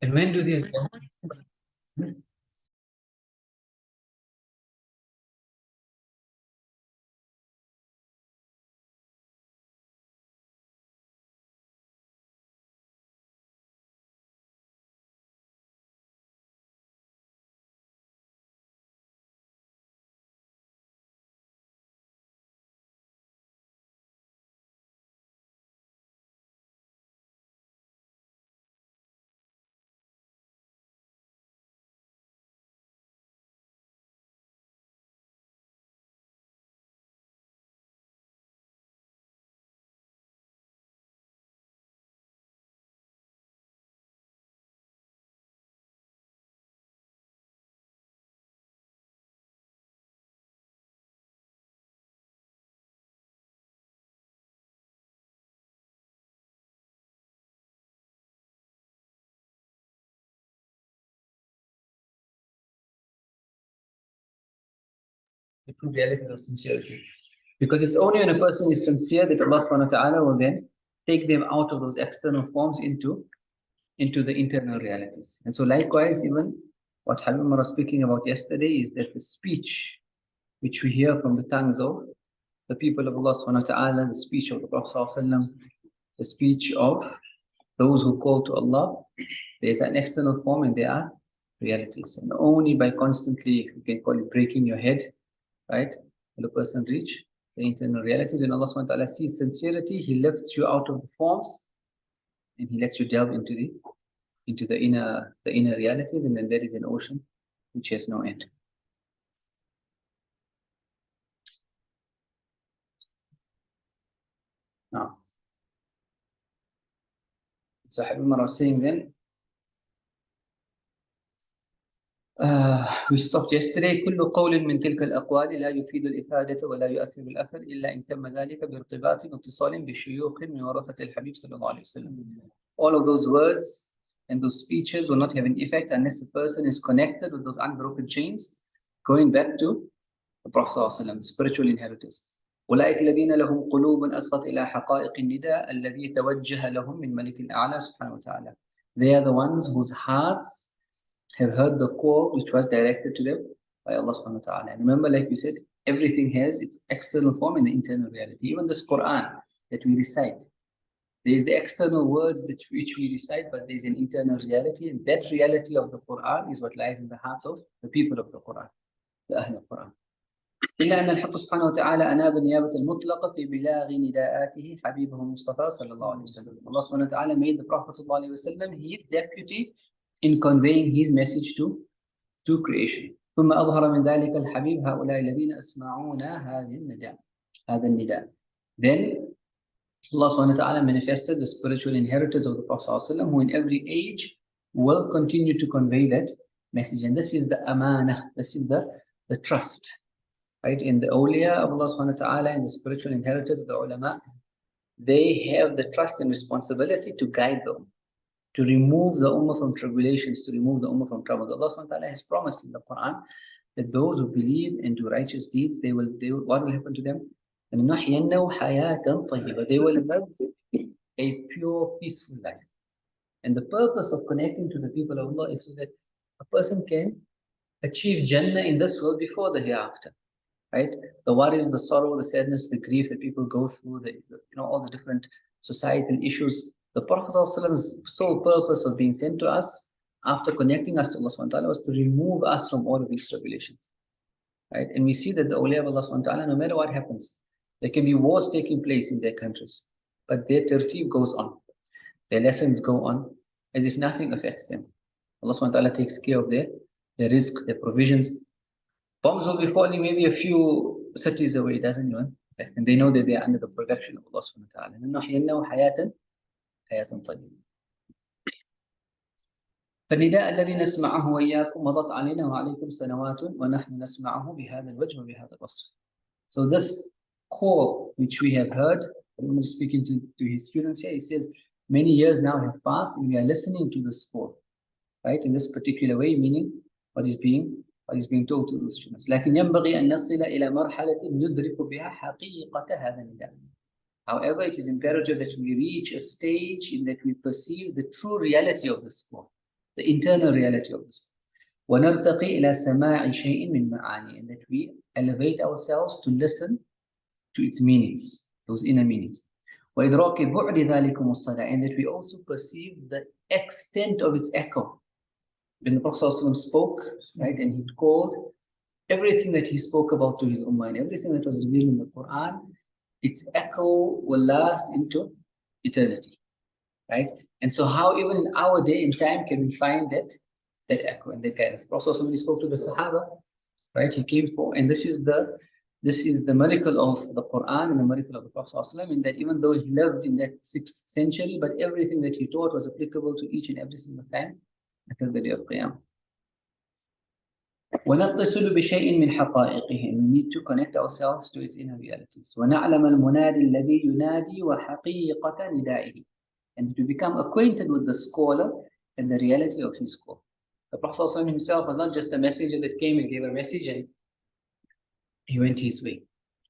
And when do these the true realities of sincerity? Because it's only when a person is sincere that Allah subhanahu wa ta'ala will then take them out of those external forms into the internal realities. And so likewise, even what Habib was speaking about yesterday is that the speech which we hear from the tongues of the people of Allah subhanahu wa ta'ala, the speech of the Prophet sallallahu alaihi wasallam, the speech of those who call to Allah, there's an external form and there are realities. And only by constantly, you can call it breaking your head, right, will a person reach the internal realities. When Allah subhanahu wa ta'ala sees sincerity, He lifts you out of the forms and He lets you delve into the inner realities, and then there is an ocean which has no end. Now, so Habib was saying then, we stopped yesterday. كل قول من تلك الأقوال لا يفيد الإفادة ولا يؤثر الأثر إلا إن تم ذلك بارتباط واتصال بشيوخ من ورثة الحبيب صلى الله عليه وسلم. All of those words and those speeches will not have an effect unless the person is connected with those unbroken chains, going back to the Prophet صلى الله عليه وسلم, spiritual inheritors. أولئك الذين لهم قلوب أصغت إلى حقائق النداء الذي توجه لهم من ملك الأعلى سبحانه وتعالى. They are the ones whose hearts have heard the call which was directed to them by Allah subhanahu wa ta'ala. And remember, like we said, everything has its external form and the internal reality. Even this Quran that we recite, there is the external words which we recite, but there is an internal reality, and that reality of the Quran is what lies in the hearts of the people of the Quran, the Ahl al-Quran. إلا أن الحق سبحانه وتعالى أناب النيابة المطلقة في بلاغ نداءاته حبيبه المصطفى صلى الله عليه وسلم. Allah subhanahu wa ta'ala made the Prophet صلى الله عليه وسلم his deputy in conveying his message to creation. ثم أظهر من ذلك الحبيب هؤلاء الذين أسمعونا هذا النداء. Then Allah subhanahu wa ta'ala manifested the spiritual inheritors of the Prophet صلى الله عليه وسلم, who in every age will continue to convey that message. And this is the amana, this is the trust. Right? In the awliya of Allah subhanahu wa ta'ala and the spiritual inheritors, the ulama, they have the trust and responsibility to guide them, to remove the ummah from tribulations, to remove the ummah from troubles. Allah subhanahu wa ta'ala has promised in the Quran that those who believe and do righteous deeds, they will what will happen to them? They will live a pure, peaceful life. And the purpose of connecting to the people of Allah is so that a person can achieve Jannah in this world before the hereafter. Right? The worries, the sorrow, the sadness, the grief that people go through, all the different societal issues. The Prophet's sole purpose of being sent to us after connecting us to Allah subhanahu wa ta'ala was to remove us from all of these tribulations. Right? And we see that the awliya of Allah subhanahu wa ta'ala, no matter what happens, there can be wars taking place in their countries, but their tartib goes on. Their lessons go on as if nothing affects them. Allah subhanahu wa ta'ala takes care of their rizq, their provisions. Bombs will be falling maybe a few cities away, doesn't it? And they know that they are under the protection of Allah subhanahu wa ta'ala. نحيينه حياة طيبة. فالنداء الذي نسمعه وإياكم مضت علينا وعليكم سنوات ونحن نسمعه بهذا الوجه وبهذا الوصف. So this call which we have heard, when speaking to his students here, he says, many years now have passed and we are listening to this call, right? In this particular way, meaning what is being told to those students. لكن ينبغي أن نصل إلى مرحلة ندرك بها حقيقة هذا النداء. However, it is imperative that we reach a stage in that we perceive the true reality of this call, the internal reality of this. وَنَرْتَقِي إِلَى سَمَاعِ شَيْءٍ مِّن مَعَانِي, and that we elevate ourselves to listen to its meanings, those inner meanings. وَإِدْرَاكِ بُعْدِ ذَلِكُمُ الصَّلَاةِ, and that we also perceive the extent of its echo. When the Prophet ﷺ spoke, right, and he called everything that he spoke about to his ummah, and everything that was revealed in the Quran, its echo will last into eternity, right? And so how even in our day and time can we find that echo and that guidance? The Prophet ﷺ spoke to the Sahaba, right? He came for, and this is the miracle of the Quran and the miracle of the Prophet ﷺ, in that even though he lived in that 6th century, but everything that he taught was applicable to each and every single time until the day of Qiyamah. وَنَتَّصِلُ بِشَيْءٍ مِّنْ حَقَائِقِهِ, and we need to connect ourselves to its inner realities. وَنَعْلَمَ الْمُنَادِ الَّذِي يُنَادِي وَحَقِيقَةَ نِدَائِهِ, and to become acquainted with the scholar and the reality of his call. The Prophet ﷺ himself was not just a messenger that came and gave a message and he went his way,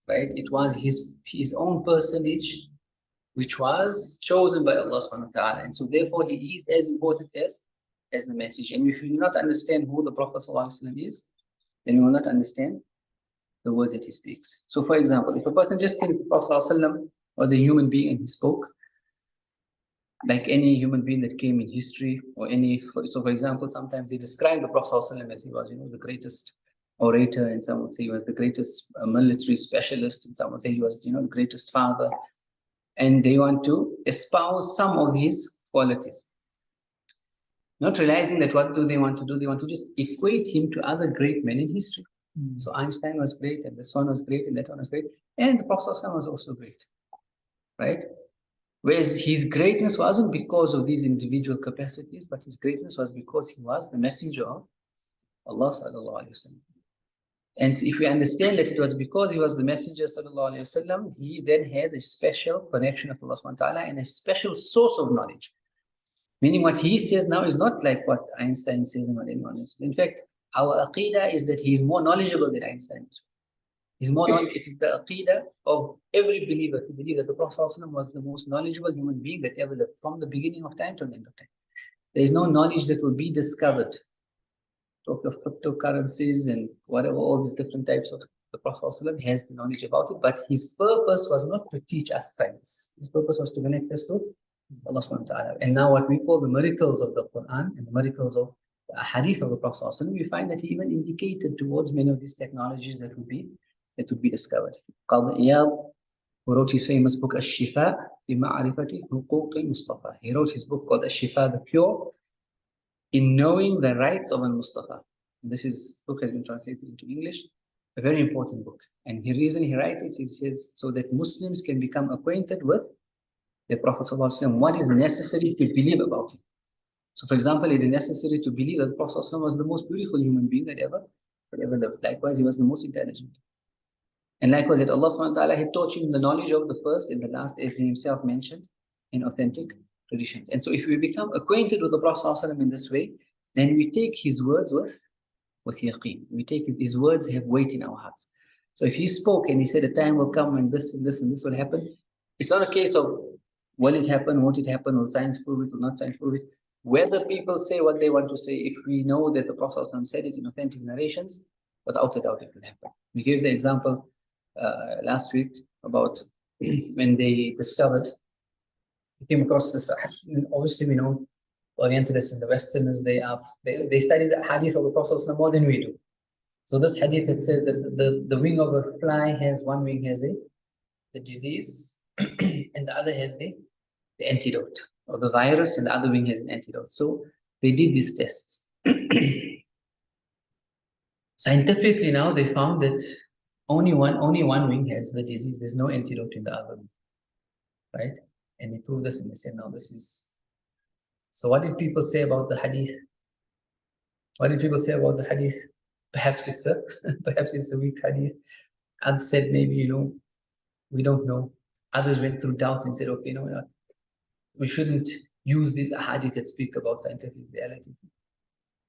right? It was his own personage which was chosen by Allah subhanahu wa ta'ala, and so therefore he is as important as the message. And if we do not understand who the Prophet ﷺ is, then we will not understand the words that he speaks. So for example, if a person just thinks the Prophet ﷺ was a human being and he spoke like any human being that came in history, or so for example, sometimes they describe the Prophet ﷺ as he was, the greatest orator, and some would say he was the greatest military specialist, and some would say he was, the greatest father, and they want to espouse some of his qualities. Not realizing that what do they want to do? They want to just equate him to other great men in history. So Einstein was great, and this one was great, and that one was great, and the Prophet ﷺ was also great, right? Whereas his greatness wasn't because of these individual capacities, but his greatness was because he was the messenger of Allah sallallahu alaihi wasallam. And if we understand that it was because he was the messenger sallallahu alaihi wasallam, he then has a special connection with Allah subhanahu wa ta'ala and a special source of knowledge. Meaning what he says now is not like what Einstein says and what anyone else says. In fact, our aqidah is that he is more knowledgeable than Einstein is. It is the aqidah of every believer to believe that the Prophet ﷺ was the most knowledgeable human being that ever lived, from the beginning of time to the end of time. There is no knowledge that will be discovered. Talk of cryptocurrencies and whatever, all these different types of, the Prophet ﷺ has the knowledge about it, but his purpose was not to teach us science. His purpose was to connect us to Allah subhanahu wa ta'ala. And now what we call the miracles of the Quran and the miracles of the hadith of the Prophet ﷺ, we find that he even indicated towards many of these technologies that would be discovered. Qadi Iyad, who wrote his famous book Al-Shifa bi Ma'rifati Huquq al-Mustafa. He wrote his book called Al-Shifa, the Cure in Knowing the Rights of al-Mustafa. This book has been translated into English, a very important book. And the reason he writes it, he says, so that Muslims can become acquainted with the Prophet ﷺ, what is necessary to believe about him. So for example, it is necessary to believe that the Prophet ﷺ was the most beautiful human being that ever lived. Likewise, he was the most intelligent. And likewise, that Allah subhanahu wa ta'ala had taught him the knowledge of the first and the last, as he himself mentioned in authentic traditions. And so if we become acquainted with the Prophet ﷺ in this way, then we take his words with yaqeen. We take his words have weight in our hearts. So if he spoke and he said a time will come when this and this and this will happen, it's not a case of will it happen, won't it happen, will science prove it, will not science prove it. Whether people say what they want to say, if we know that the Prophet ﷺ said it in authentic narrations, without a doubt it will happen. We gave the example last week about when they came across this. Obviously, we know Orientalists and the Westerners, they study the hadith of the Prophet ﷺ more than we do. So this hadith had said that the wing of a fly has, one wing has the disease, and the other has the antidote, or the virus, and the other wing has an antidote. So they did these tests. Scientifically now they found that only one wing has the disease. There's no antidote in the other wing, right? And they proved this and they said, no, this is. So what did people say about the hadith? What did people say about the hadith? Perhaps it's a weak hadith. Others said maybe, we don't know. Others went through doubt and said, okay, no, we shouldn't use these hadith that speak about scientific reality,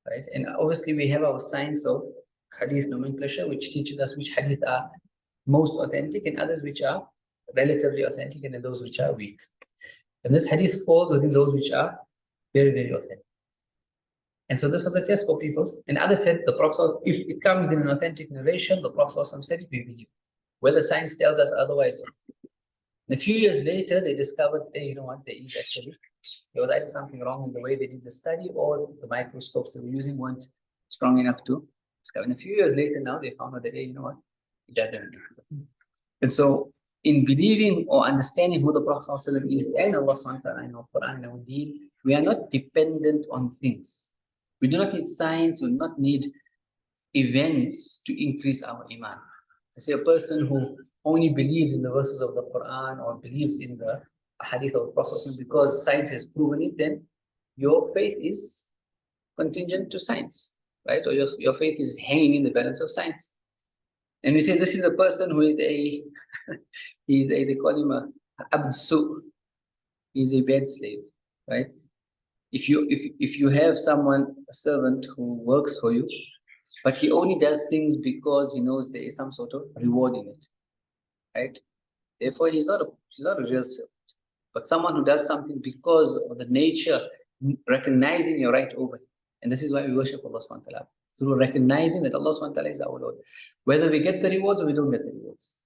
right? And obviously we have our science of hadith nomenclature, which teaches us which hadith are most authentic and others which are relatively authentic, and then those which are weak. And this hadith falls within those which are very, very authentic. And so this was a test for people. And others said the Prophet, if it comes in an authentic narration, the Prophet said it, we believe. Whether science tells us otherwise. A few years later, they discovered, hey, you know what, there is actually, there was either something wrong in the way they did the study, or the microscopes they were using weren't strong enough to discover. And a few years later now, they found out that, hey, you know what, it doesn't. And so, in believing or understanding who the Prophet is and Allah subhanahu wa ta'ala in our Quran and our deen, we are not dependent on things. We do not need science, we do not need events to increase our iman. I say a person who only believes in the verses of the Quran or believes in the hadith of the Prophet because science has proven it, then your faith is contingent to science, right? Or your faith is hanging in the balance of science. And we say this is a person who is they call him a abd su', he's a bad slave, right? If you have someone, a servant who works for you, but he only does things because he knows there is some sort of reward in it, right? Therefore, he's not a real servant. But someone who does something because of the nature, recognizing your right over him. And this is why we worship Allah subhanahu wa ta'ala, through recognizing that Allah subhanahu wa ta'ala is our Lord. Whether we get the rewards or we don't get the rewards.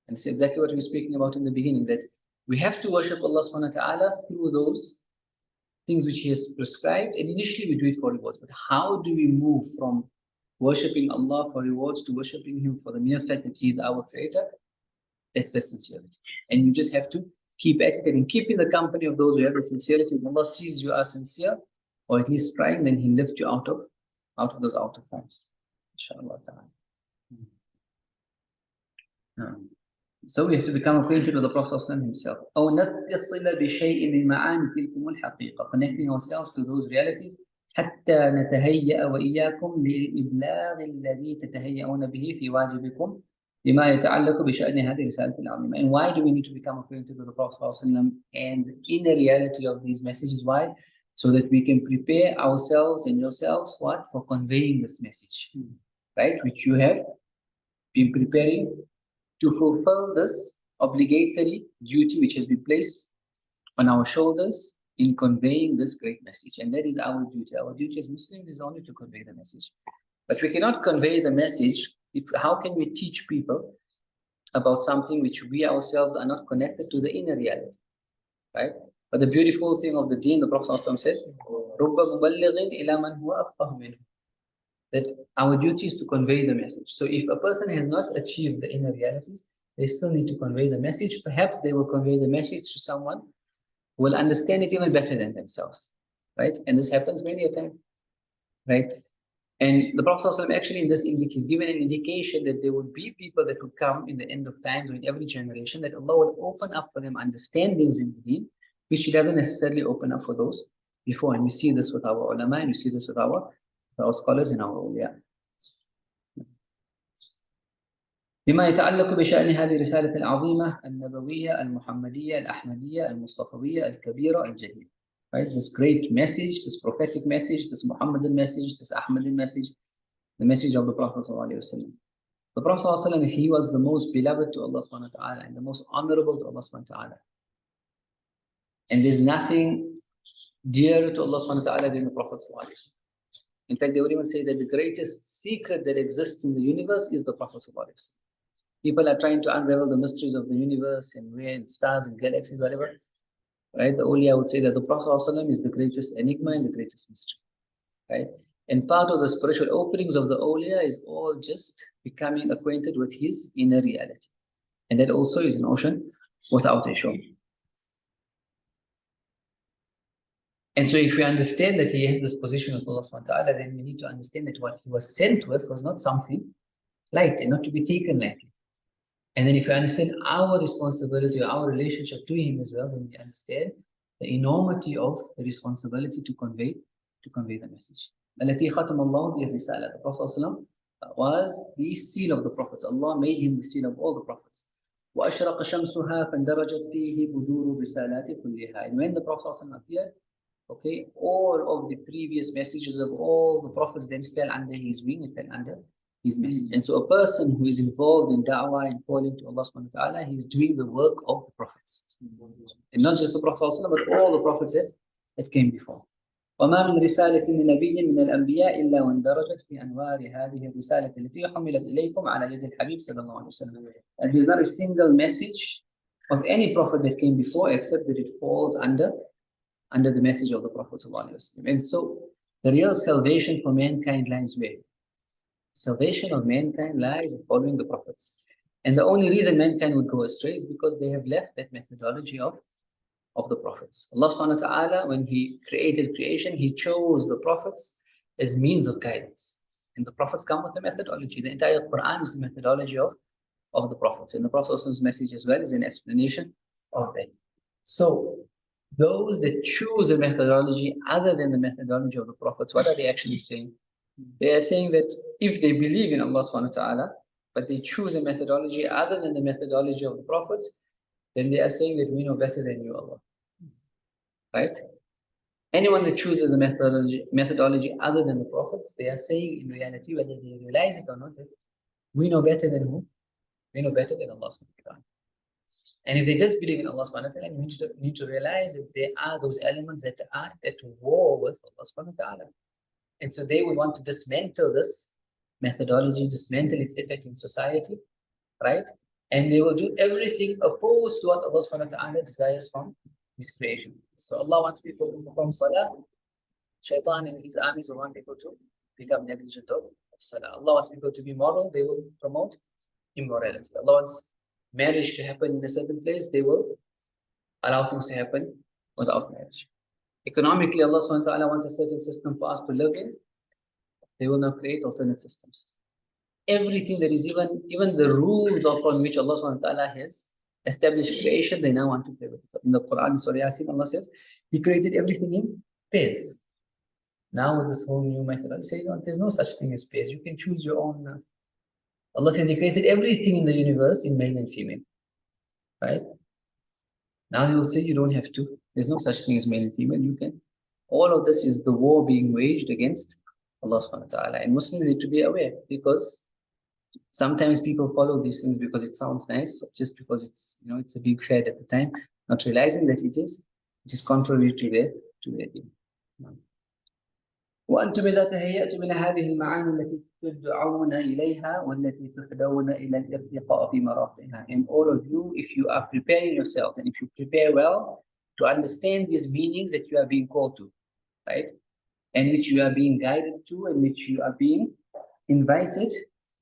And this is exactly what we were speaking about in the beginning, that we have to worship Allah subhanahu wa ta'ala through those things which He has prescribed. And initially we do it for rewards. But how do we move from worshipping Allah for rewards to worshipping Him for the mere fact that He is our creator? That's the sincerity. And you just have to keep at it and keep in the company of those who have the sincerity. When Allah sees you are sincere, or at least trying, then He lifts you out of those outer forms. Inshallah ta'ala. So we have to become acquainted with the Prophet himself. أو نتصل بشيء من معاني تلكم الحقيقة. Connecting ourselves to those realities حتى نتهيأ وإياكم للإبلاغ الذي تتهيئون به في واجبكم بما يتعلق بشأن هذه الرسالة العظيمة. And why do we need to become acquainted with the Prophet and the inner reality of these messages? Why? So that we can prepare ourselves and yourselves for conveying this message, right? Which you have been preparing to fulfill this obligatory duty which has been placed on our shoulders in conveying this great message. And that is our duty. Our duty as Muslims is only to convey the message. But we cannot convey the message. How can we teach people about something which we ourselves are not connected to the inner reality, right? But the beautiful thing of the deen, the Prophet said, that our duty is to convey the message. So if a person has not achieved the inner realities, they still need to convey the message. Perhaps they will convey the message to someone who will understand it even better than themselves, right? And this happens many a time, right? And the Prophet actually in this is given an indication that there would be people that would come in the end of times, in every generation, that Allah will open up for them understandings in the deen, which He doesn't necessarily open up for those before. And we see this with our ulama, and we see this with our scholars and our awliya. بما يتعلق بشأن هذه الرسالة العظيمة النبوية المحمدية الأحمدية المصطفوية الكبيرة الجليلة. Right? This great message, this prophetic message, this Muhammadan message, this Ahmadi message, the message of the Prophet ﷺ. The Prophet ﷺ, he was the most beloved to Allah subhanahu wa ta'ala and the most honorable to Allah subhanahu wa ta'ala. And there's nothing dearer to Allah subhanahu wa ta'ala than the Prophet ﷺ. In fact, they would even say that the greatest secret that exists in the universe is the Prophet ﷺ. People are trying to unravel the mysteries of the universe and where and stars and galaxies, whatever. Right? The awliya would say that the Prophet ﷺ is the greatest enigma and the greatest mystery. Right? And part of the spiritual openings of the awliya is all just becoming acquainted with his inner reality. And that also is an ocean without a shore. And so if we understand that he had this position with Allah subhanahu wa ta'ala, then we need to understand that what he was sent with was not something light and not to be taken lightly. And then if we understand our responsibility, our relationship to him as well, then we understand the enormity of the responsibility to convey the message. التي ختم الله به الرسالة. The Prophet ﷺ was the seal of the prophets. Allah made him the seal of all the prophets. وأشرق شمسها فاندرجت فيه بدور الرسالات كلها. And when the Prophet ﷺ appeared, okay, all of the previous messages of all the prophets then fell under his wing and fell under his message. And so a person who is involved in da'wah and calling to Allah subhanahu wa ta'ala, he's doing the work of the prophets. And not just the Prophet ﷺ, but all the prophets that came before. وما من رسالة لنبي من الأنبياء إلا واندرجت في أنوار هذه الرسالة التي حملت إليكم على يد الحبيب صلى الله عليه وسلم. And there is not a single message of any prophet that came before except that it falls under the message of the Prophet صلى الله عليه وسلم. And so the real salvation for mankind lies where? Salvation of mankind lies in following the prophets. And the only reason mankind would go astray is because they have left that methodology of the prophets. Allah subhanahu wa ta'ala, when He created creation, He chose the prophets as means of guidance. And the prophets come with a methodology. The entire Quran is the methodology of the prophets. And the Prophet's message as well is an explanation of that. So those that choose a methodology other than the methodology of the prophets, what are they actually saying? They are saying that if they believe in Allah subhanahu wa ta'ala, but they choose a methodology other than the methodology of the prophets, then they are saying that we know better than you, Allah. Right? Anyone that chooses a methodology other than the prophets, they are saying in reality, whether they realize it or not, that we know better than who? We know better than Allah subhanahu wa ta'ala. And if they just believe in Allah subhanahu wa ta'ala, we need to realize that there are those elements that are at war with Allah subhanahu wa ta'ala. And so they would want to dismantle this methodology, dismantle its effect in society, right? And they will do everything opposed to what Allah subhanahu wa ta'ala desires from His creation. So Allah wants people to perform salah. Shaitan and his armies will want people to become negligent of salah. Allah wants people to be moral, they will promote immorality. Allah wants marriage to happen in a certain place, they will allow things to happen without marriage. Economically, Allah subhanahu wa ta'ala wants a certain system for us to live in, they will now create alternate systems. Everything that is even the rules upon which Allah subhanahu wa ta'ala has established creation, they now want to play with it. In the Quran, Surah Yasin, Allah says, He created everything in pairs. Now with this whole new method, I say, no, there's no such thing as pairs. You can choose your own. Allah says He created everything in the universe in male and female. Right? Now they will say you don't have to. There's no such thing as male and female. You can. All of this is the war being waged against Allah subhanahu wa ta'ala. And Muslims need to be aware, because sometimes people follow these things because it sounds nice, just because it's it's a big fad at the time, not realizing that it is contrary to their deen. وأنتم إذا تهيأتم إلى هذه المعاني التي تدعون إليها والتي تحدون إلى الارتقاء في مراتبها. And all of you, if you are preparing yourself and if you prepare well to understand these meanings that you are being called to, right, and which you are being guided to, and which you are being invited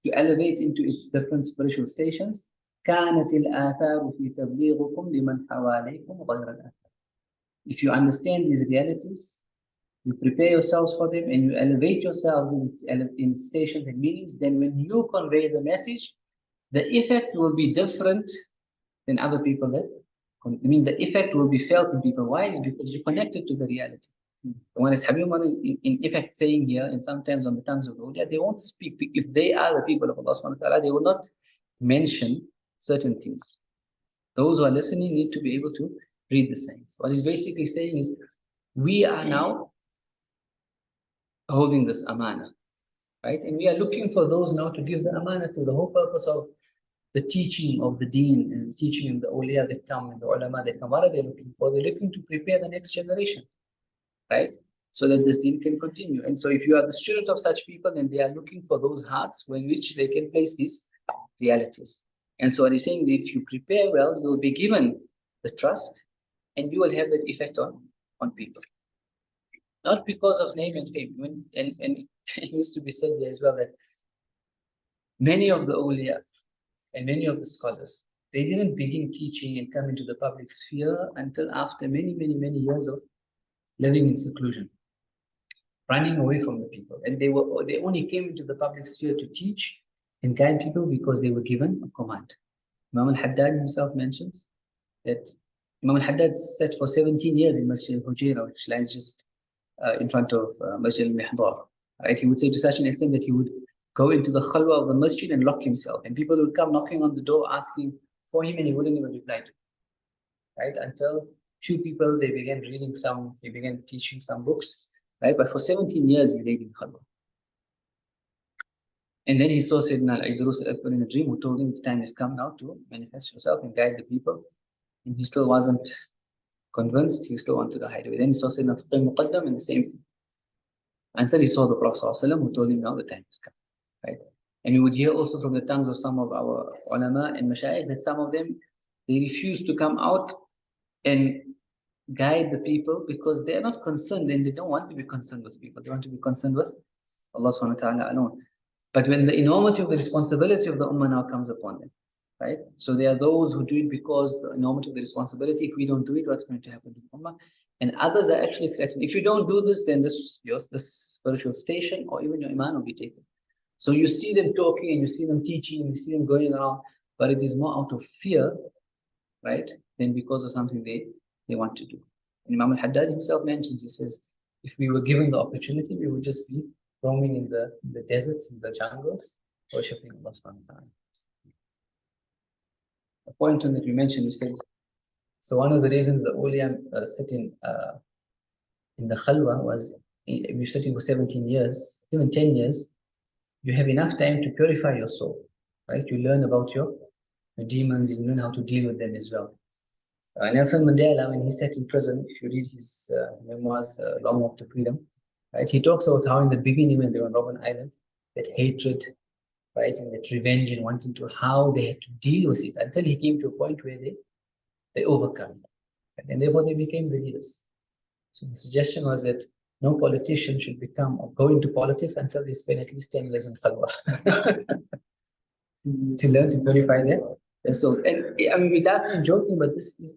to elevate into its different spiritual stations, كانت الآثار في تبليغكم لمن حواليكم غير الآثار. If you understand these realities, you prepare yourselves for them, and you elevate yourselves in its stations and meanings, then when you convey the message, the effect will be different than other people. The effect will be felt in people. Why? Is because you're connected to the reality. When it's Habib in effect saying here, and sometimes on the tongues of the awliya, they won't speak. If they are the people of Allah subhanahu wa ta'ala, they will not mention certain things. Those who are listening need to be able to read the signs. What he's basically saying is, we are now holding this amana, right? And we are looking for those now to give the amana to. The whole purpose of the teaching of the deen and the teaching of the awliya that come and the ulama that come. What are they looking for? They're looking to prepare the next generation, right? So that this deen can continue. And so if you are the student of such people, then they are looking for those hearts in which they can place these realities. And so what he's saying is, if you prepare well, you will be given the trust, and you will have that effect on people. Not because of name and fame. And it used to be said there as well that many of the awliya and many of the scholars, they didn't begin teaching and come into the public sphere until after many, many, many years of living in seclusion, running away from the people. And they only came into the public sphere to teach and guide people because they were given a command. Imam al-Haddad himself mentions that Imam al-Haddad sat for 17 years in Masjid al-Hujayra, which lies just in front of Masjid al-Mihdar. Right? He would say to such an extent that he would go into the khalwa of the masjid and lock himself. And people would come knocking on the door asking for him, and he wouldn't even reply to them. Right? Until few people, he began teaching some books. Right? But for 17 years, he laid in khalwa. And then he saw Sayyidina al-Idrus al-Akbar in a dream, who told him the time has come now to manifest yourself and guide the people. And he still wasn't convinced, he still wanted to hide away. Then he saw Sayyidina Fiqh Muqaddam and the same thing. And then he saw the Prophet ﷺ, who told him now the time has come. Right? And we would hear also from the tongues of some of our ulama and mashayikh that some of them, they refuse to come out and guide the people because they are not concerned and they don't want to be concerned with people. They want to be concerned with Allah subhanahu wa ta'ala alone. But when the enormity of the responsibility of the ummah now comes upon them, right? So there are those who do it because the enormity of the responsibility, if we don't do it, what's going to happen to the ummah? And others are actually threatened. If you don't do this, then this spiritual station or even your iman will be taken. So you see them talking and you see them teaching and you see them going around, but it is more out of fear, right, than because of something they want to do. And Imam al-Haddad himself mentions, he says, if we were given the opportunity, we would just be roaming in the deserts, in the jungles, worshipping Allah subhanahu wa ta'ala. A point on that we mentioned, we said, so one of the reasons the awliya sit in the khalwa was, if you're sitting for 17 years, even 10 years, you have enough time to purify your soul, right? You learn about your demons, you learn how to deal with them as well. Nelson Mandela, when he sat in prison, if you read his memoirs, Long Walk to Freedom, right? He talks about how in the beginning when they were on Robben Island, that hatred, right, and that revenge and wanting to, how they had to deal with it until he came to a point where they overcome it. Right? And therefore they became the leaders. So the suggestion was that no politician should become or go into politics until they spend at least 10 years in khalwa to learn to purify their soul. And I mean, without joking, but this is,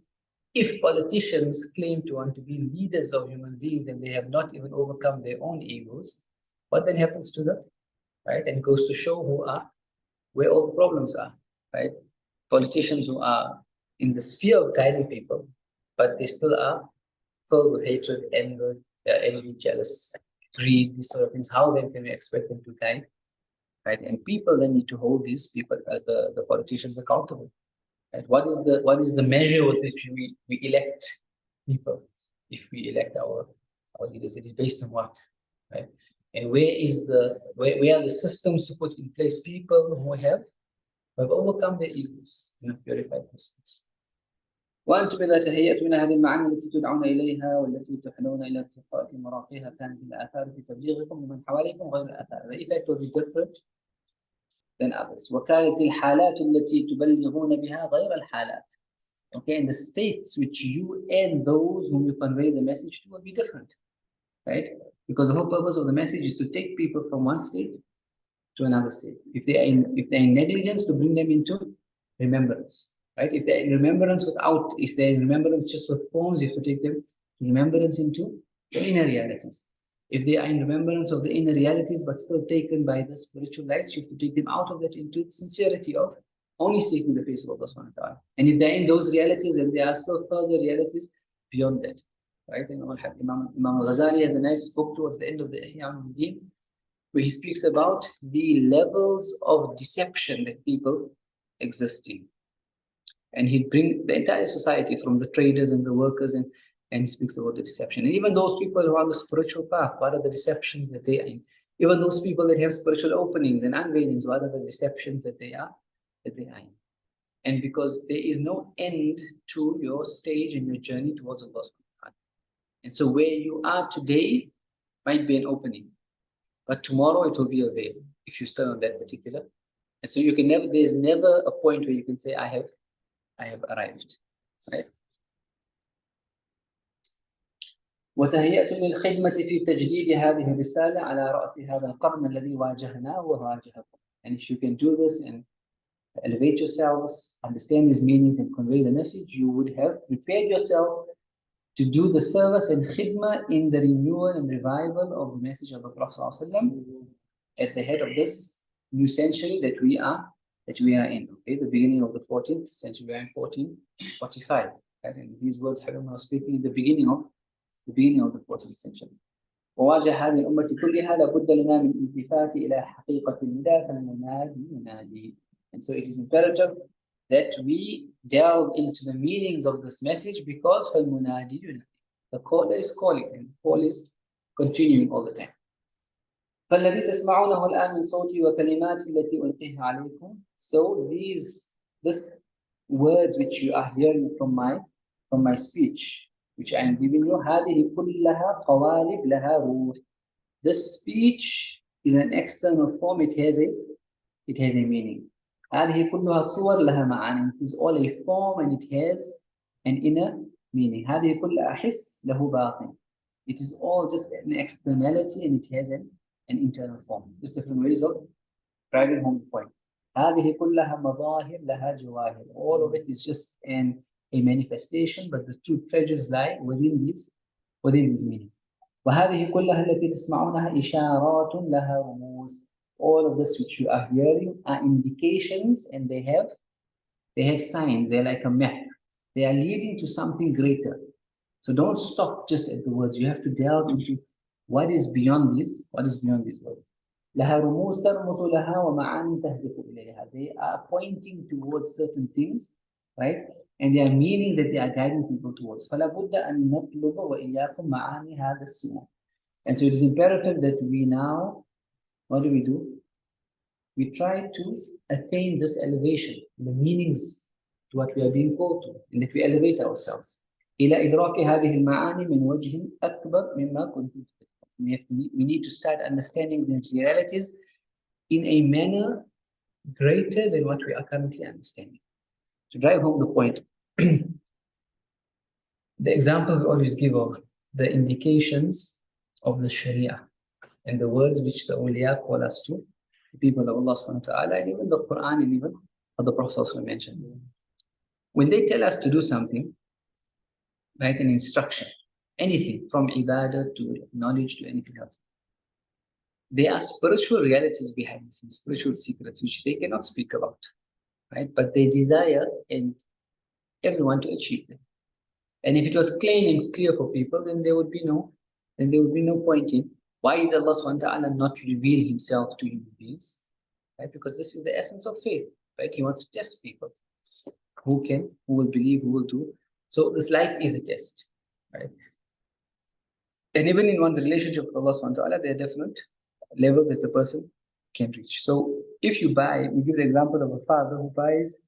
if politicians claim to want to be leaders of human beings and they have not even overcome their own egos, what then happens to them? Right? And goes to show where all the problems are, right? Politicians who are in the sphere of guiding people, but they still are filled with hatred, anger, envy, jealous, greed, these sort of things. How then can we expect them to guide? Right? And people then need to hold these people, the politicians, accountable. Right? What is the measure with which we elect people? If we elect our leaders, it is based on what, right? And where are the systems to put in place people who have overcome their egos and have purified themselves? وأنتم إذا تهيأتم إلى هذه المعاني التي تدعون إليها والتي تحنون إلى ارتقاء مراقيها كانت الآثار في تبليغكم لمن حواليكم غير الآثار. The effect will be different than others. وكانت الحالات التي تبلغون بها غير الحالات. Okay, and the states which you and those whom you convey the message to will be different, right? Because the whole purpose of the message is to take people from one state to another state. If they're in negligence, to bring them into remembrance. Right? If they're in remembrance if they're in remembrance just with forms, you have to take them to remembrance into the inner realities. If they are in remembrance of the inner realities, but still taken by the spiritual lights, you have to take them out of that into sincerity of only seeking the face of Allah subhanahu wa ta'ala. And if they're in those realities, then there are still further realities beyond that. Right? And Imam al-Ghazali has a nice book towards the end of the Ihsaan, where he speaks about the levels of deception that people exist in. And he'd bring the entire society from the traders and the workers, and he speaks about the deception. And even those people who are on the spiritual path, what are the deceptions that they are in? Even those people that have spiritual openings and unveilings, what are the deceptions that they are in? And because there is no end to your stage and your journey towards Allah subhanahu wa ta'ala. And so where you are today might be an opening, but tomorrow it will be a veil if you stand on that particular. And so there's never a point where you can say, I have arrived, right? وتهيأت للخدمة في تجديد هذه الرسالة على رأس هذا القرن الذي واجهناه وواجهكم. And if you can do this and elevate yourselves, understand these meanings and convey the message, you would have prepared yourself to do the service and khidmah in the renewal and revival of the message of the Prophet ﷺ at the head of this new century that we are in. Okay, the beginning of the 14th century, we are in 1445. Right? And these words Habib was speaking at the beginning of the 14th century. وواجه هذه الأمة كلها لابد لنا من الالتفات إلى حقيقة النداء فالمنادي ينادي. And so it is imperative that we delve into the meanings of this message, because فالمنادي ينادي. The caller is calling, and the call is continuing all the time. فالذي تسمعونه الآن من صوتي وكلماتي التي ألقيها عليكم. So these words which you are hearing from my speech, which I am giving you, هذه كلها قوالب لها روح. This speech is an external form, it has a meaning. هذه كلها صور لها معاني. It is all a form and it has an inner meaning. هذه كلها حس له باطن. It is all just an externality and it has an internal form. Just different ways of driving home the point. هذه كلها مظاهر لها جواهر. All of it is just a manifestation, but the true treasures lie within these meanings. وهذه كلها التي تسمعونها إشارات لها رموز. All of this which you are hearing are indications, and they have signs. They're like a map. They are leading to something greater. So don't stop just at the words. You have to delve into what is beyond these words. لها رموز ترمز لها ومعاني تهدف إليها. They are pointing towards certain things, right? And there are meanings that they are guiding people towards. فلا بد أن نطلب وإياكم معاني هذا السمو. And so it is imperative that we now, what do? We try to attain this elevation, the meanings to what we are being called to, and that we elevate ourselves. إلى إدراك هذه المعاني من وجه أكبر مما كنتم تفكرون. We need to start understanding these realities in a manner greater than what we are currently understanding. To drive home the point, the examples we always give of the indications of the Sharia and the words which the awliya call us to, the people of Allah subhanahu wa ta'ala, and even the Quran and even the Prophet also mentioned. When they tell us to do something, like an instruction, anything from ibadah to knowledge to anything else, there are spiritual realities behind this and spiritual secrets which they cannot speak about, right? But they desire and everyone to achieve them. And if it was plain and clear for people, then there would be no point in why did Allah subhanahu wa ta'ala not reveal himself to human beings, right? Because this is the essence of faith, right? He wants to test people. Who will believe, who will do. So this life is a test, right? And even in one's relationship with Allah subhanahu wa ta'ala, there are different levels that the person can reach. So if you buy, we give the example of a father who buys,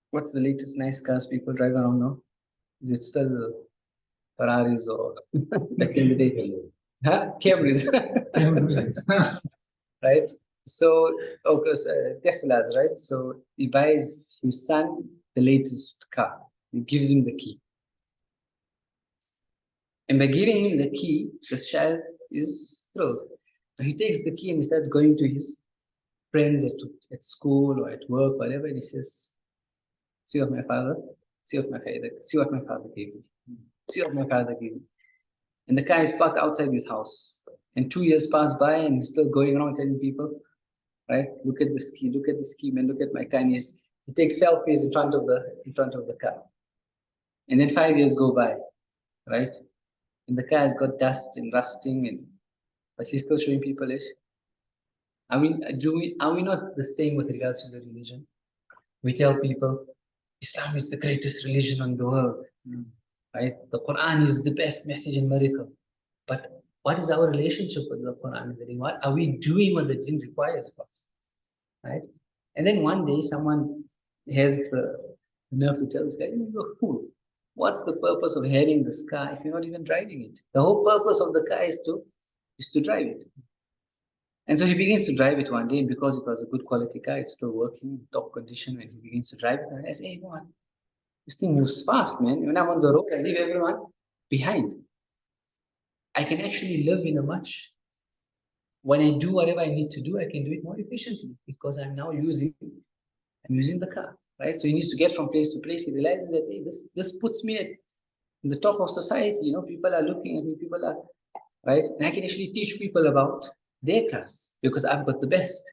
what's the latest nice cars people drive around now? Is it still Ferraris or back in the day? Huh? Camrys. Right? So, Teslas, right? So he buys his son the latest car. He gives him the key. And by giving him the key, the child is thrilled. So he takes the key and he starts going to his friends at school or at work, whatever, and he says, see what my father gave me. See what my father gave me. And the car is parked outside his house. And 2 years pass by and he's still going around telling people, right? Look at this key, man, look at my car. And he takes selfies in front of the car. And then 5 years go by, right? And the car has got dust and rusting, but he's still showing people it. I mean, are we not the same with regards to the religion? We tell people Islam is the greatest religion in the world, right? The Quran is the best message and miracle. But what is our relationship with the Quran and the deen? What are we doing what the deen requires of us, right? And then one day someone has the nerve to tell this guy, you're a fool. What's the purpose of having this car if you're not even driving it? The whole purpose of the car is to drive it. And so he begins to drive it one day, and because it was a good quality car, it's still working, top condition, and he begins to drive it. And I say, hey, man, this thing moves fast, man. When I'm on the road, I leave everyone behind. I can actually live when I do whatever I need to do, I can do it more efficiently because I'm now using the car, right? So he needs to get from place to place. He realizes that, hey, this puts me in the top of society. People are looking at me, people are, right? And I can actually teach people about their cars because I've got the best.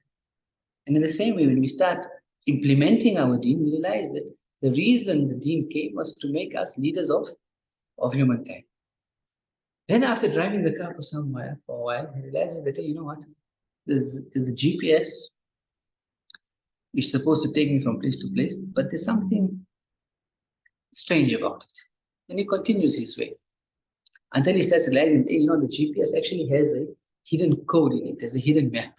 And in the same way, when we start implementing our deen, we realize that the reason the deen came was to make us leaders of humankind. Then after driving the car for a while, he realizes that, hey, you know what? There's the GPS, which is supposed to take me from place to place, but there's something strange about it. And he continues his way until he starts realizing, hey, the GPS actually has a hidden code in it, there's a hidden map.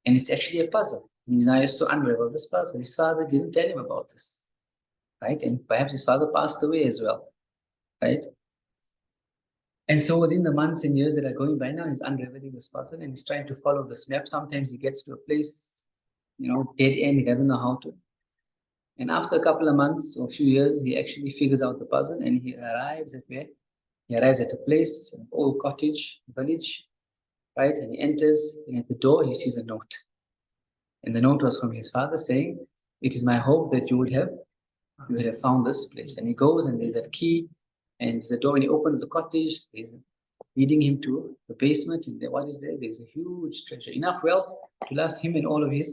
And it's actually a puzzle. He's now used to unravel this puzzle. His father didn't tell him about this, right? And perhaps his father passed away as well. right? And so within the months and years that are going by now, he's unraveling this puzzle and he's trying to follow this map. Sometimes he gets to a place, dead end, he doesn't know how to. And after a couple of months or a few years, he actually figures out the puzzle and he arrives at where? He arrives at a place, an old cottage, village, right? And he enters, and at the door, he sees a note. And the note was from his father saying, "It is my hope that you would have found this place." And he goes, and there's a key, and there's a door, and he opens the cottage, leading him to the basement, and what is there? There's a huge treasure, enough wealth to last him and all of his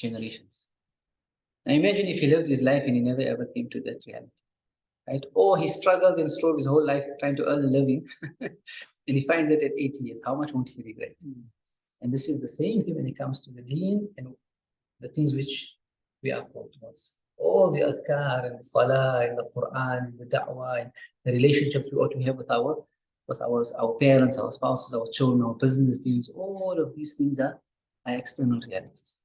generations. Now imagine if he lived his life and he never ever came to that reality, right? Or he struggled and strove his whole life trying to earn a living, and he finds it at 80 years. How much won't he regret? And this is the same thing when it comes to the deen and the things which we are called towards. All the adhkar and the salah and the Quran and the da'wah and the relationships we ought to have with our parents, our spouses, our children, our business deals, all of these things are external realities.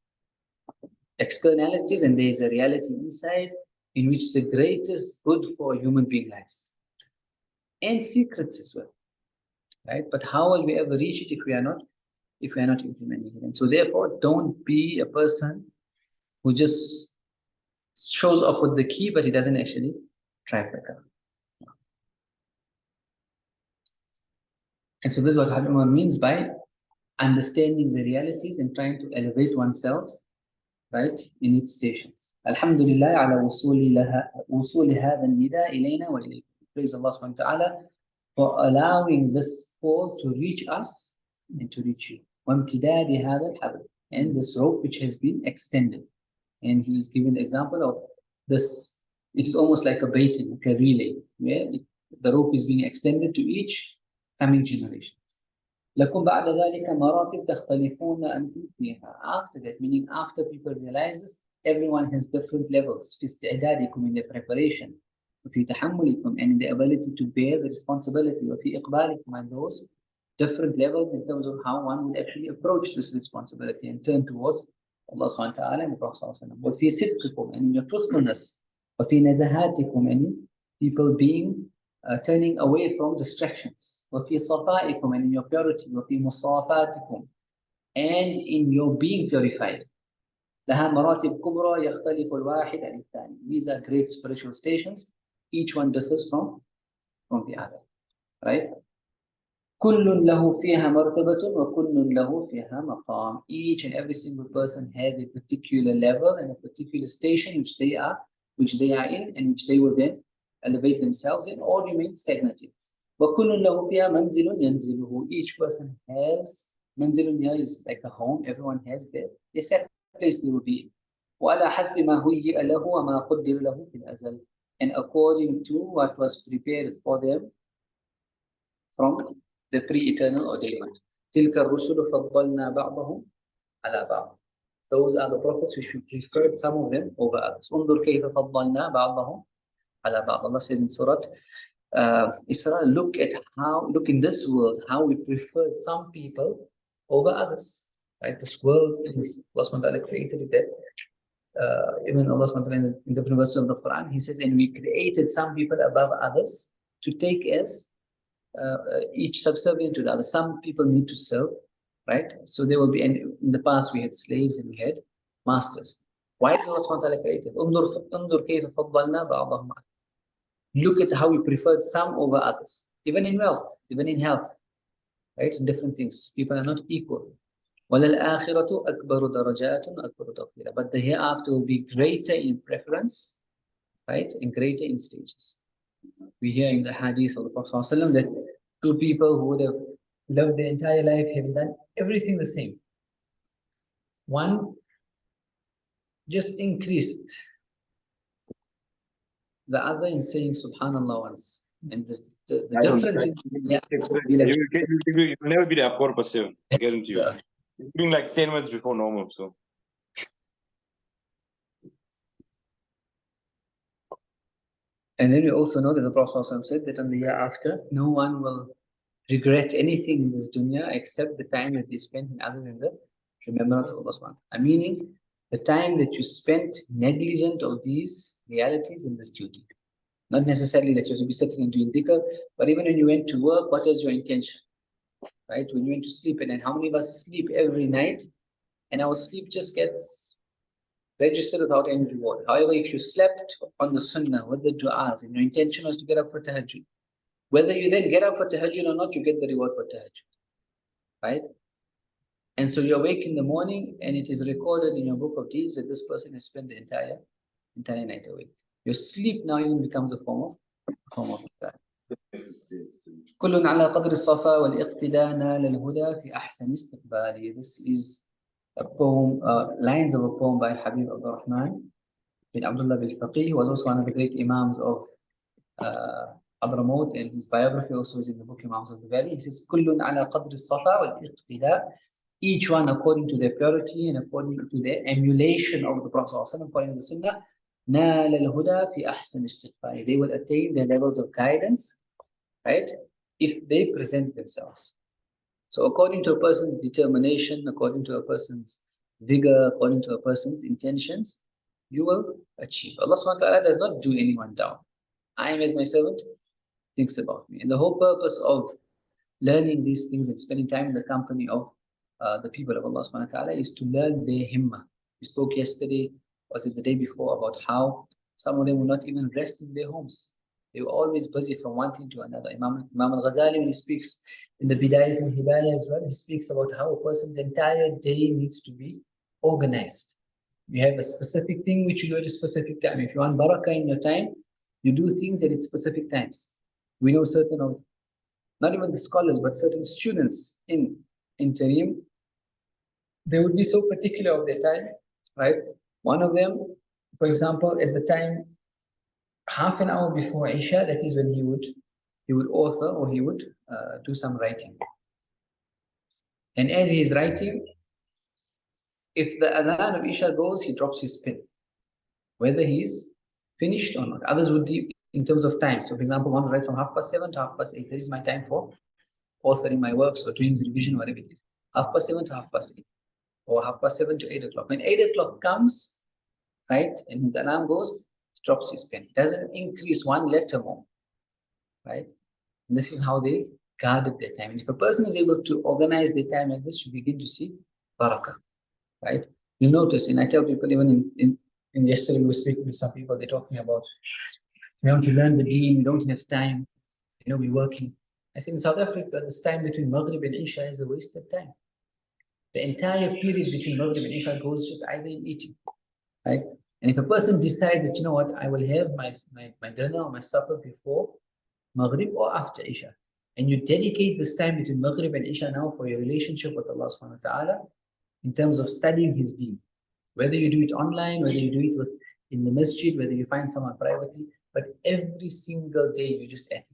Externalities, and there is a reality inside in which the greatest good for a human being lies. And secrets as well. Right? But how will we ever reach it if we are not implementing it? And so therefore, don't be a person who just shows off with the key, but he doesn't actually drive the car. And so this is what Habib means by understanding the realities and trying to elevate oneself, right, in its stations. Alhamdulillah ala wusuli hadha nida ilayna wa ilaykum. Praise Allah subhanahu wa ta'ala for allowing this call to reach us and to reach you. وَامْتِدَادِ هَذَا الْحَبْلِ, and this rope which has been extended. And he is giving the example of this. It is almost like a baiting, like a relay, where the rope is being extended to each coming generation. لَكُمْ بَعْدَ ذَلِكَ مَرَاتِبْ تَخْتَلِفُونَ أَنْتُمْ فِيهَا. After that, meaning after people realize this, everyone has different levels. فِي اسْتِعْدَادِكُمْ, in their preparation. وَفِي تَحَمُّلِكُمْ, and in the ability to bear the responsibility. وَفِي إِقْبَالِكُمْ, and those different levels in terms of how one would actually approach this responsibility and turn towards Allah subhanahu wa ta'ala and the Prophet sallallahu alaihi wasallam. وَفِي صِدْقِكُمْ, and in your truthfulness. وَفِي نَزَهَاتِكُمْ, and in people being turning away from distractions. وَفِي صَفَائِكُمْ, and in your purity. وَفِي مُصَافَاتِكُم, and in your being purified. لَهَا مَرَاتِبْ كُبْرَى يَخْتَلِفُ الْوَاحِدَ عَنِ الثَّانِي. These are great spiritual stations. Each one differs from the other. Right? كُلٌّ لَهُ فِيهَا مَرْتَبَةٌ وَكُلٌّ لَهُ فِيهَا مَقَامٌ. Each and every single person has a particular level and a particular station which they are in, and which they will then elevate themselves in or remain stagnant in. وَكُلٌّ لَهُ فِيهَا مَنْزِلٌ يَنْزِلُهُ. Each person has, manzilun here is like a home, everyone has their set place they will be in. وَعَلَى حَسْبِ مَا هُيِّئَ لَهُ وَمَا قُدِّرَ لَهُ فِي الْأَزَلِ. And according to what was prepared for them from the pre-eternal ordainment. تِلْكَ الرُّسُلُ فَضَّلْنَا بَعْضَهُمْ عَلَى بَعْضٍ. Those are the prophets which we preferred some of them over others. انظر كيف فضلنا بعضهم على بعض. Allah says in Surah Isra, look in this world how we preferred some people over others. Right? This world is Allah subhanahu wa ta'ala created it that even Allah subhanahu wa ta'ala in different verses of the Quran, He says, and we created some people above others to take as each subservient to the other. Some people need to serve, right? So there will be, and in the past we had slaves and we had masters. Why did Allah subhanahu wa ta'ala create it? انظر كيف فضلنا بعضهم. Look at how we preferred some over others, even in wealth, even in health, right? In different things. People are not equal. وَلَلْآخِرَةُ أَكْبَرُ دَرَجَاتٌ أَكْبَرُ تَفْضِيلًا. But the hereafter will be greater in preference, right? And greater in stages. We hear in the hadith of the Prophet ﷺ that two people who would have lived their entire life having done everything the same. One just increased the other in saying Subhanallah once. And this, the difference is... Yeah, you will never be the poor person, I guarantee you. Yeah. It's been like 10 minutes before normal, so... And then we also know that the Prophet ﷺ said that on the year after, no one will regret anything in this dunya except the time that they spent in other than the remembrance of Allah subhanahu wa ta'ala. Meaning, the time that you spent negligent of these realities in this duty. Not necessarily that you have to be sitting and doing dhikr, but even when you went to work, what is your intention? Right? When you went to sleep, and then how many of us sleep every night, and our sleep just gets registered without any reward. However, if you slept on the sunnah with the du'as, and your intention was to get up for tahajjud, whether you then get up for tahajjud or not, you get the reward for tahajjud. Right? And so you awake in the morning, and it is recorded in your book of deeds that this person has spent the entire night awake. Your sleep now even becomes a form of ibadah. كل على قدر الصفا والاقتداء نال الهدى في أحسن استقبال. This is a poem, lines of a poem by Habib Abdul Rahman bin Abdullah bil Faqih, who was also one of the great Imams of Hadramaut, and his biography also is in the book Imams of the Valley. He says, كل على قدر الصفا والاقتداء, each one according to their purity and according to their emulation of the Prophet according to the Sunnah, نال الهدى في أحسن استقبال. They will attain their levels of guidance, right, if they present themselves. So according to a person's determination, according to a person's vigor, according to a person's intentions, you will achieve. Allah subhanahu wa ta'ala does not do anyone down. I am as my servant thinks about me. And the whole purpose of learning these things and spending time in the company of the people of Allah subhanahu wa ta'ala is to learn their himmah. We spoke yesterday, was it the day before, about how some of them will not even rest in their homes. They were always busy from one thing to another. Imam al-Ghazali, when he speaks in the Bidayah and Hidayah as well, he speaks about how a person's entire day needs to be organized. You have a specific thing which you do at a specific time. If you want barakah in your time, you do things at its specific times. We know certain of, not even the scholars, but certain students in Tareem, they would be so particular of their time, right? One of them, for example, at the time, half an hour before Isha, that is when he would author, or he would do some writing. And as he is writing, if the adhan of Isha goes, he drops his pen, whether he's finished or not. Others would do in terms of time. So for example, one would write from 7:30 to 8:30. This is my time for authoring my works or doing revision, whatever it is. 7:30 to 8:30, or 7:30 to 8 o'clock. When 8 o'clock comes, right, and his alarm goes, drops his pen. Doesn't increase one letter more, right? And this is how they guarded their time. And if a person is able to organize their time like this, you begin to see barakah, right? You notice, and I tell people, even in yesterday we were speaking with some people, they're talking about, we want to learn the deen, we don't have time, we're working. I said in South Africa, this time between Maghrib and Isha is a wasted time. The entire period between Maghrib and Isha goes just either in eating, right? And if a person decides that, you know what, I will have my dinner or my supper before Maghrib or after Isha, and you dedicate this time between Maghrib and Isha now for your relationship with Allah subhanahu wa ta'ala, in terms of studying His deen, whether you do it online, whether you do it in the masjid, whether you find someone privately, but every single day you just at it,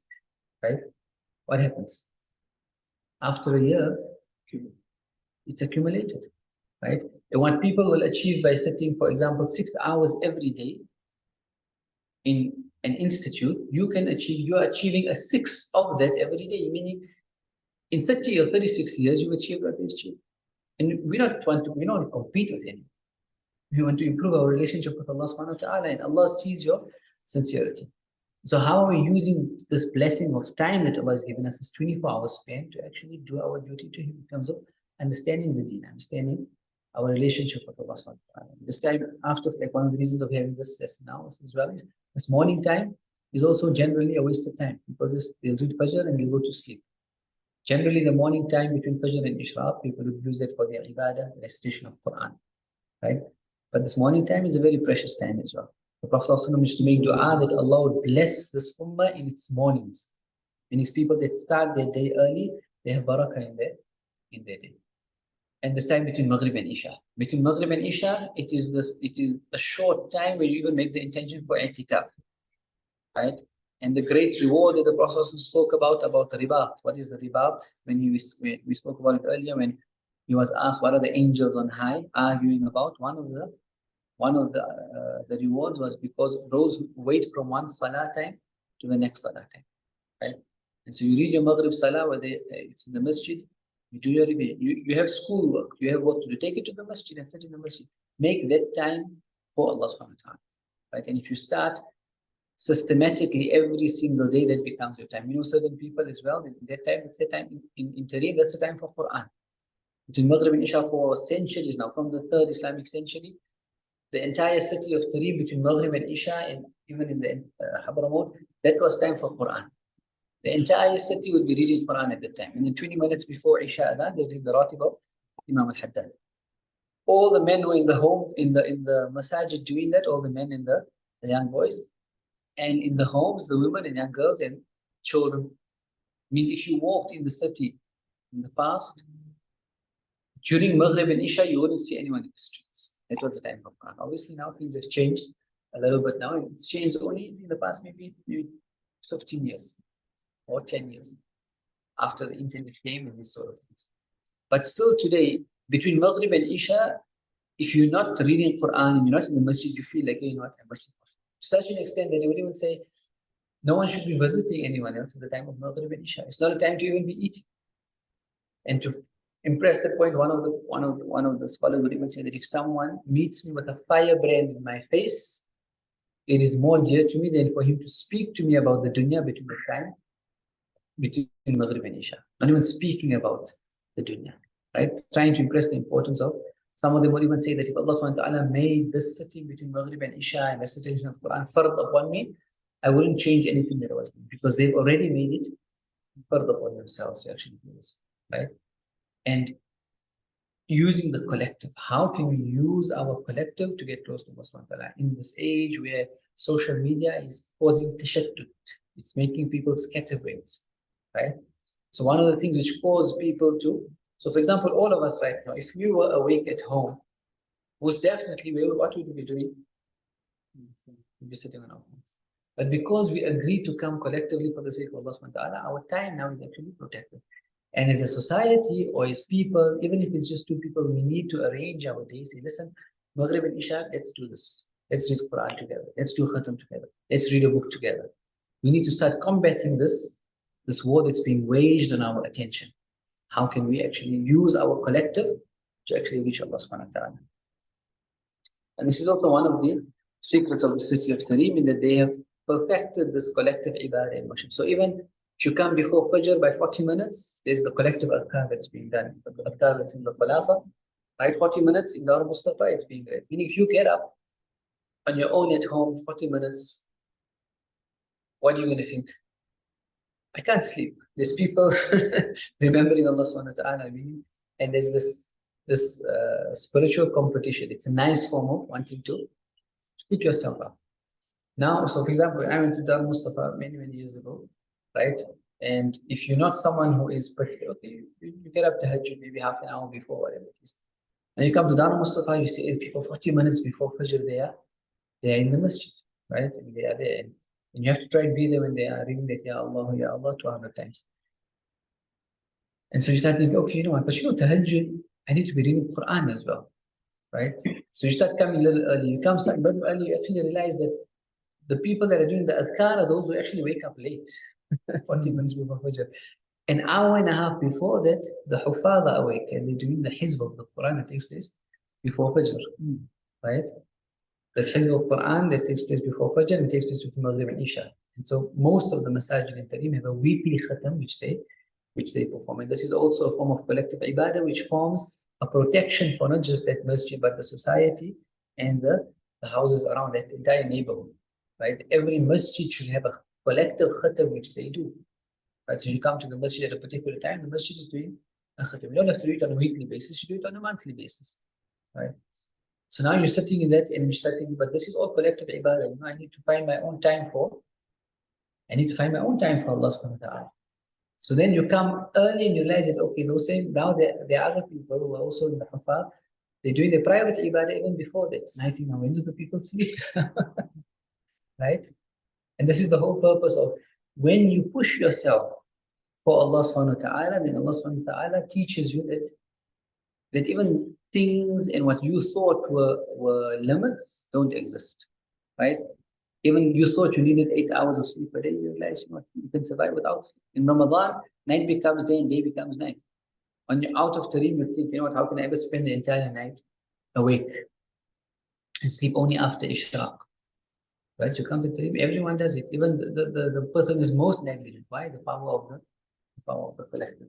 right? What happens? After a year, it's accumulated, right? And what people will achieve by sitting, for example, 6 hours every day in an institute, you're achieving a sixth of that every day, meaning in 30 or 36 years, you achieve what they achieve. And we don't want to compete with anyone. We want to improve our relationship with Allah subhanahu wa ta'ala, and Allah sees your sincerity. So how are we using this blessing of time that Allah has given us, this 24-hour span, to actually do our duty to Him in terms of understanding the deen, understanding our relationship with Allah subhanahu wa ta'ala. This time, after, like, one of the reasons of having this lesson now as well is this morning time is also generally a waste of time. People they'll read Fajr and they'll go to sleep. Generally, the morning time between Fajr and Ishraq, people would use it for their ibadah, the recitation of Quran, right? But this morning time is a very precious time as well. The Prophet ﷺ used to make dua that Allah would bless this ummah in its mornings. Meaning people that start their day early, they have barakah in their day. And this time between Maghrib and Isha. Between Maghrib and Isha, it is a short time where you even make the intention for i'tikaf, right? And the great reward that the Prophet spoke about ribat. What is the ribat? When we spoke about it earlier, when he was asked what are the angels on high arguing about, one of the rewards was because those who wait from one salah time to the next salah time, right? And so you read your Maghrib salah, whether it's in the masjid, you do your revision. You have school work, you have work to do. Take it to the masjid and sit in the masjid. Make that time for Allah subhanahu wa ta'ala, right? And if you start systematically every single day that becomes your time. You know, certain people as well, in that time, it's the time in Tareem, that's the time for Quran. Between Maghrib and Isha for centuries now, from the 3rd Islamic century, the entire city of Tareem between Maghrib and Isha, and even in the Hadramaut, that was time for Quran. The entire city would be reading Quran at that time. And then 20 minutes before Isha Adhan, they read the Ratib of Imam al-Haddad. All the men were in the home, in the masajid doing that, all the men and the young boys. And in the homes, the women and young girls and children. Means if you walked in the city in the past, during Maghrib and Isha, you wouldn't see anyone in the streets. That was the time of Quran. Obviously, now things have changed a little bit now. And it's changed only in the past maybe 15 years or 10 years after the internet came and these sort of things. But still today, between Maghrib and Isha, if you're not reading Quran and you're not in the masjid, you feel like you're not a Muslim. To such an extent that you would even say, no one should be visiting anyone else at the time of Maghrib and Isha. It's not a time to even be eating. And to impress that point, one of the scholars would even say that if someone meets me with a firebrand in my face, it is more dear to me than for him to speak to me about the dunya between the time between Maghrib and Isha. Not even speaking about the dunya, right? Trying to impress the importance of. Some of them would even say that if Allah subhanahu wa ta'ala made this sitting between Maghrib and Isha and the recitation of Quran fard upon me, I wouldn't change anything that I was doing, because they've already made it fard upon themselves to actually do this, right? And using the collective, how can we use our collective to get close to Allah subhanahu wa ta'ala in this age where social media is causing tashattut, it's making people scatterbrains, right? So one of the things which cause people to, so for example, all of us right now, if we were awake at home, most definitely what would we be doing? We'd be sitting on our phones. But because we agreed to come collectively for the sake of Allah subhanahu wa ta'ala, our time now is actually protected. And as a society or as people, even if it's just 2 people, we need to arrange our days. Say, listen, Maghrib and Isha, let's do this. Let's read Quran together. Let's do Khatam together. Let's read a book together. We need to start combating this war that's being waged on our attention. How can we actually use our collective to actually reach Allah subhanahu wa ta'ala? And this is also one of the secrets of the city of Tareem, in that they have perfected this collective ibadah and worship. So even if you come before Fajr by 40 minutes, there's the collective adhkar that's being done. The adhkar that's in the Khulasa, right? 40 minutes in Dar Mustafa, it's being read. Meaning if you get up on your own at home, 40 minutes, what are you going to think? I can't sleep. There's people remembering Allah subhanahu wa ta'ala, and there's this spiritual competition. It's a nice form of wanting to pick yourself up. Now, so for example, I went to Dar Mustafa many years ago, right? And if you're not someone who is, okay, you get up to Tahajjud maybe half an hour before, whatever it is. And you come to Dar Mustafa, you see people 40 minutes before Fajr, they are in the masjid, right? And they are there. And you have to try and be there when they are reading that Ya Allah 200 times. And so you start thinking, okay, you know what, but Tahajjud, I need to be reading Quran as well, right? So you start coming a little early. You come start very early, you actually realize that the people that are doing the adhkar are those who actually wake up late, 40 minutes before Fajr. An hour and a half before that, the Hufadh are awake and they're doing the Hizb of the Quran that takes place before Fajr, right? The Hizb of Quran that takes place before Fajr and takes place between Maghrib and Isha. And so most of the masajid in Tareem have a weekly khatam which they perform. And this is also a form of collective ibadah which forms a protection for not just that masjid but the society and the houses around that entire neighborhood, right? Every masjid should have a collective khatam which they do. Right? So you come to the masjid at a particular time, the masjid is doing a khatam. You don't have to do it on a weekly basis, you do it on a monthly basis, right? So now you're sitting in that and you're starting, but this is all collective ibadah. I need to find my own time for Allah subhanahu wa ta'ala. So then you come early and you realize that, okay, those same, now there are other people who are also in the Hafidh, they're doing their private ibadah even before that. It's night now, when do the people sleep? Right? And this is the whole purpose of when you push yourself for Allah subhanahu wa ta'ala, then Allah subhanahu wa ta'ala teaches you that even things and what you thought were limits don't exist, right? Even you thought you needed 8 hours of sleep a day, you realize you can survive without sleep. In Ramadan, night becomes day and day becomes night. When you're out of Tareem, you think, how can I ever spend the entire night awake and sleep only after Ishraq, right? You come to him, everyone does it. Even the person is most negligent. Why? The power of the collective.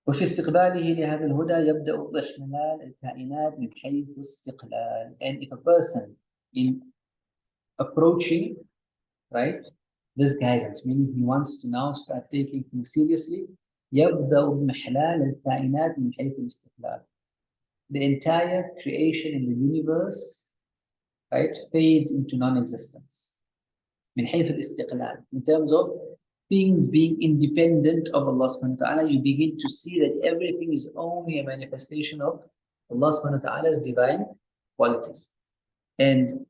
وفي استقباله لهذا الهدى يبدأ إحملال الكائنات من حيث استقلال. And if a person in approaching, right, this guidance, meaning he wants to now start taking things seriously, يبدأ بإحلال الكائنات من حيث الاستقلال. The entire creation in the universe, right, fades into non-existence. من حيث الاستقلال. In terms of things being independent of Allah subhanahu wa ta'ala, you begin to see that everything is only a manifestation of Allah subhanahu wa ta'ala's divine qualities. And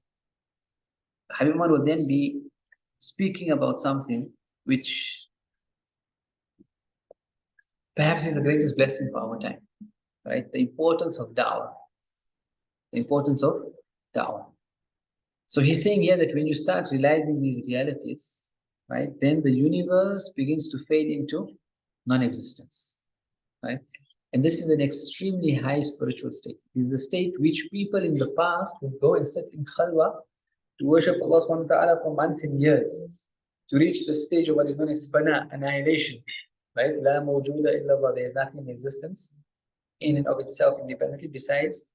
Habib Umar will then be speaking about something which perhaps is the greatest blessing for our time, right? The importance of da'wah. The importance of da'wah. So he's saying here that when you start realizing these realities, right, then the universe begins to fade into non-existence, right? And this is an extremely high spiritual state. It is the state which people in the past would go and sit in khalwa to worship Allah subhanahu wa ta'ala for months and years, to reach the stage of what is known as fana, annihilation, right? La mawjooda illa Allah. There is nothing in existence in and of itself independently besides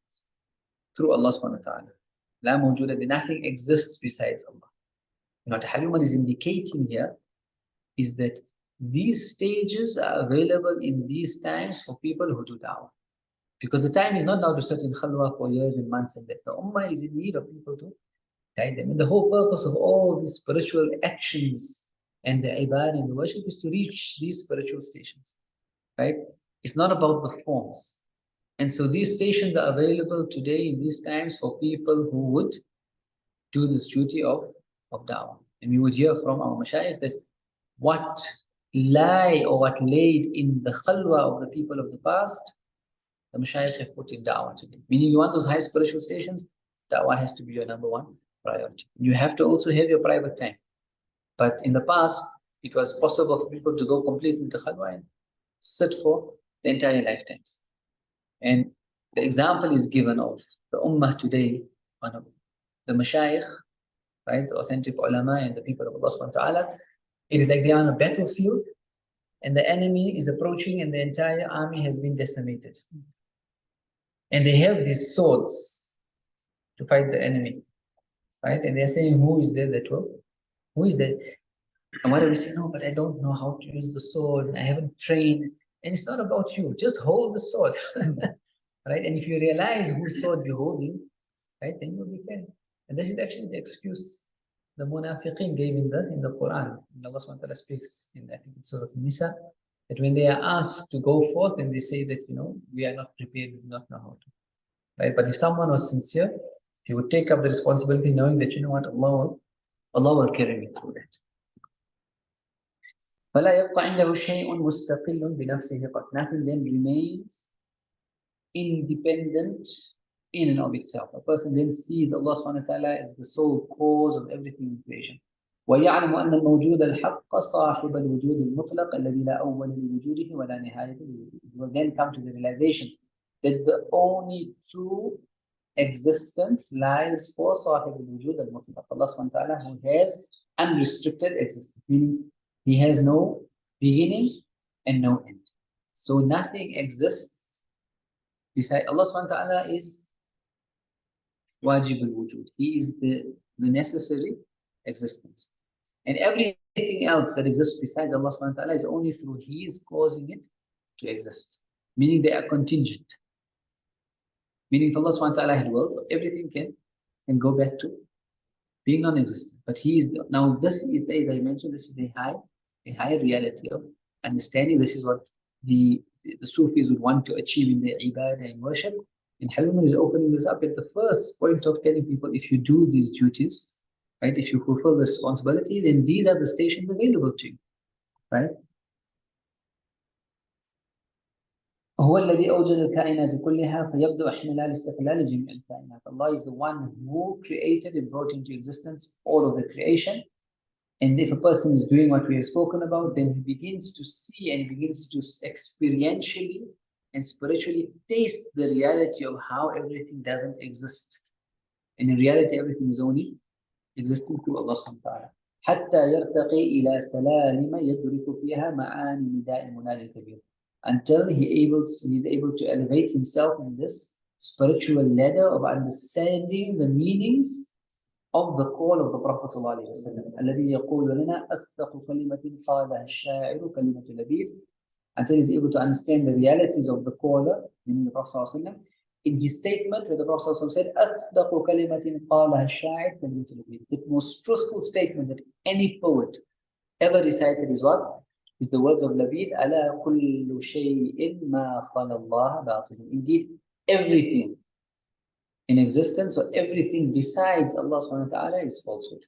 through Allah subhanahu wa ta'ala. La mawjooda, nothing exists besides Allah. And what Habib Umar is indicating here is that these stages are available in these times for people who do da'wah. Because the time is not now to sit in khalwa for years and months and that. The ummah is in need of people to guide them. And the whole purpose of all these spiritual actions and the ibadah and the worship is to reach these spiritual stations, right? It's not about the forms. And so these stations are available today in these times for people who would do this duty of da'wah. And we would hear from our mashayikh that what lie or what laid in the khalwa of the people of the past, the mashayikh have put in da'wah today. Meaning you want those high spiritual stations, da'wah has to be your number one priority. You have to also have your private time. But in the past, it was possible for people to go completely into khalwa and sit for the entire lifetimes. And the example is given of the ummah today, one of the mashayikh, right, the authentic ulama and the people of Allah subhanahu wa ta'ala. It is like they are on a battlefield and the enemy is approaching and the entire army has been decimated. And they have these swords to fight the enemy, right? And they're saying, who is there that will? Who is that? And whatever we say, no, but I don't know how to use the sword. I haven't trained. And it's not about you. Just hold the sword, right? And if you realize whose sword you're holding, right, then you'll be fair. And this is actually the excuse the munafiqeen gave in the Quran. And Allah subhanahu wa ta'ala speaks in, I think, in Surah Nisa, that when they are asked to go forth, then they say that, you know, we are not prepared, we do not know how to. Right? But if someone was sincere, he would take up the responsibility knowing that, you know what, Allah will carry me through that. فَلَا يَبْقَ عِنْدَهُ شَيْءٌ مُسْتَقِلٌ بِنَفْسِهِ قَدْ. Nothing then remains independent in and of itself. A person then sees Allah subhanahu wa ta'ala as the sole cause of everything in creation. وَيَعْلَمُ أَنَّ الْمَوْجُودَ الْحَقَّ صَاحِبَ الْوُجُودِ الْمُطْلَقَ الَّذِي لَا أَوَّلَ لِوُجُودِهِ وَلَا نِهَايَةَ لِوُجُودِهِ. He will then come to the realization that the only true existence lies for صاحب الوجود المطلق, Allah subhanahu wa ta'ala, who has unrestricted existence, meaning He has no beginning and no end. So nothing exists besides Allah subhanahu wa ta'ala. Is wajib al-wujud. He is the necessary existence. And everything else that exists besides Allah subhanahu wa ta'ala is only through He is causing it to exist. Meaning they are contingent. Meaning if Allah subhanahu wa ta'ala had willed, everything can go back to being non-existent. But He is now this is, as I mentioned, this is a higher reality of understanding. This is what the Sufis would want to achieve in their ibadah and worship. And Habib is opening this up at the first point of telling people, if you do these duties, right, if you fulfill the responsibility, then these are the stations available to you, right? هو الذي أوجد الكائنات كلها فيبدأ احتمال استقلال جميع الكائنات. Allah is the one who created and brought into existence all of the creation. And if a person is doing what we have spoken about, then he begins to see and begins to experientially and spiritually taste the reality of how everything doesn't exist. And in reality, everything is only existing through Allah subhanahu wa ta'ala. حتى يرتقي إلى سلالم يدرك فيها معاني نداء المنادي الكبير. Until he's able to elevate himself in this spiritual ladder of understanding the meanings of the call of the Prophet ﷺ. الذي يقول لنا أصدق كلمة قالها الشاعر كلمة نبيل. Until he's able to understand the realities of the caller, meaning the Prophet ﷺ. In his statement, where the Prophet ﷺ said, أصدق كلمة قالها الشاعر كلمة نبيل. The most truthful statement that any poet ever recited is what? Is the words of Nabīh, ألا كل شيء ما خلا الله باطل. Indeed, everything in existence or everything besides Allah subhanahu wa ta'ala is falsehood.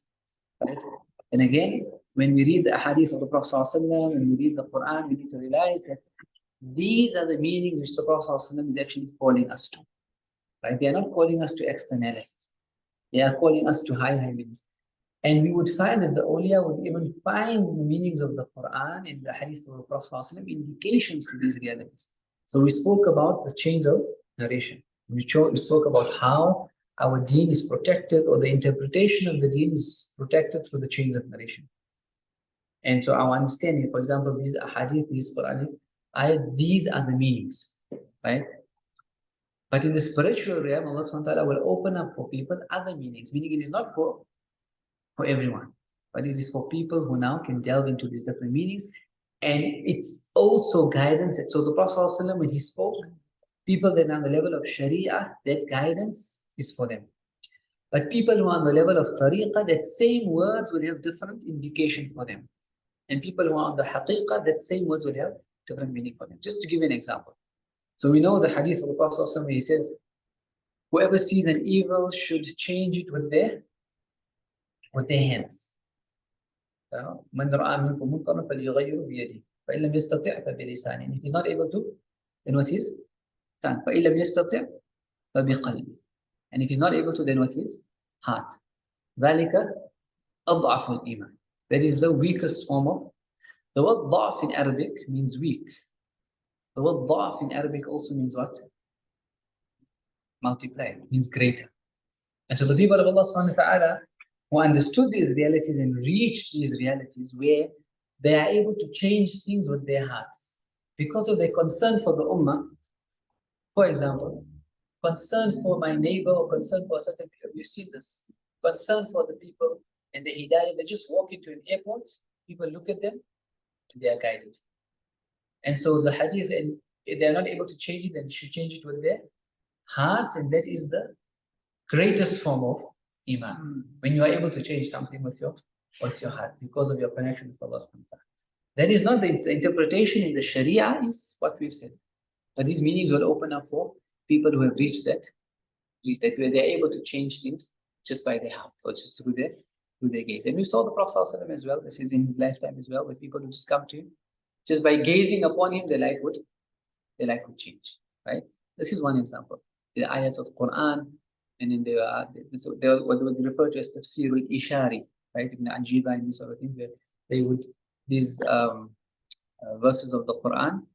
Right? And again, when we read the hadith of the Prophet ﷺ, when we read the Quran, we need to realize that these are the meanings which the Prophet ﷺ is actually calling us to. Right? They are not calling us to externalities. They are calling us to high meanings. And we would find that the awliya would even find the meanings of the Quran and the hadith of the Prophet ﷺ indications to these realities. So we spoke about the chains of narration. We spoke about how our deen is protected, or the interpretation of the deen is protected through the chains of narration. And so our understanding, for example, these hadith, these Quranic ayat, these are the meanings, right? But in the spiritual realm, Allah subhanahu wa ta'ala will open up for people other meanings, meaning it is not for everyone, but it is for people who now can delve into these different meanings. And it's also guidance. So the Prophet ﷺ, when he spoke, people that are on the level of Sharia, that guidance is for them. But people who are on the level of Tariqah, that same words will have different indication for them. And people who are on the Haqiqah, that same words will have different meaning for them. Just to give you an example. So we know the hadith of the Prophet ﷺ, he says, whoever sees an evil should change it with their hands. من رأى منكم منكرا فليغيره بيده فإن لم يستطع فبلسانه. If he's not able to, then with his tongue. فإن لم يستطع فبقلبه. And if he's not able to, then with his heart. ذلك أضعف الإيمان. That is the weakest form of. The word ضعف in Arabic means weak. The word ضعف in Arabic also means what? Multiply. It means greater. And so the people of Allah subhanahu wa ta'ala who understood these realities and reached these realities where they are able to change things with their hearts because of their concern for the ummah. For example, concern for my neighbor or concern for a certain people. We've seen this. Concern for the people and the hidayah. They just walk into an airport, people look at them, and they are guided. And so the hadith, and if they are not able to change it, then they should change it with their hearts, and that is the greatest form of Iman. When you are able to change something with your heart because of your connection with Allah subhanahu wa ta'ala. That is not the interpretation in the Sharia, is what we've said. But these meanings will open up for people who have reached that where they're able to change things just by their heart, or just through their gaze. And we saw the Prophet ﷺ as well, this is in his lifetime as well, with people who just come to him, just by gazing upon him, their life would change. Right? This is one example. The ayat of Quran. And then they are what they would refer to as tafsir al-ishari, right? Ibn Ajiba and these sort of things, where they would, these verses of the Quran,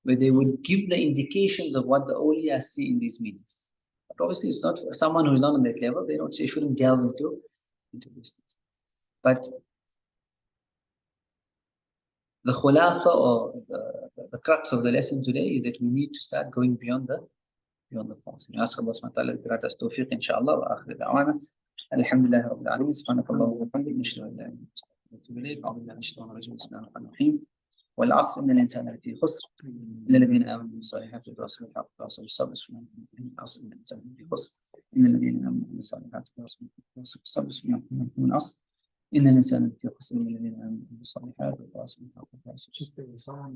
where they would give the indications of what the awliya see in these meanings. But obviously, it's not for someone who is not on that level. They shouldn't delve into these things. But the khulasa, or the crux of the lesson today, is that we need to start going beyond the forms. We ask Allah subhanahu wa ta'ala to grant us tawfiq, inshallah, wa akhir da'wana. Alhamdulillah Rabbil Alameen. Subhanakallah wa bihamdik. Nashhadu an la ilaha illa anta astaghfiruka wa atubu ilayk. A'udhu billahi minash shaitanir rajim. Bismillahir rahmanir rahim. Wal 'asr innal insana lafi khusr illa alladhina amanu wa amilus salihati wa tawassaw bil haqqi wa tawassaw bis sabr. Wal 'asr innal insana lafi khusr illa alladhina amanu wa amilus salihati wa tawassaw bis sabr. Wal 'asr innal insana lafi khusr illa alladhina amanu wa amilus salihati wa tawassaw bil haqqi wa tawassaw bis sabr.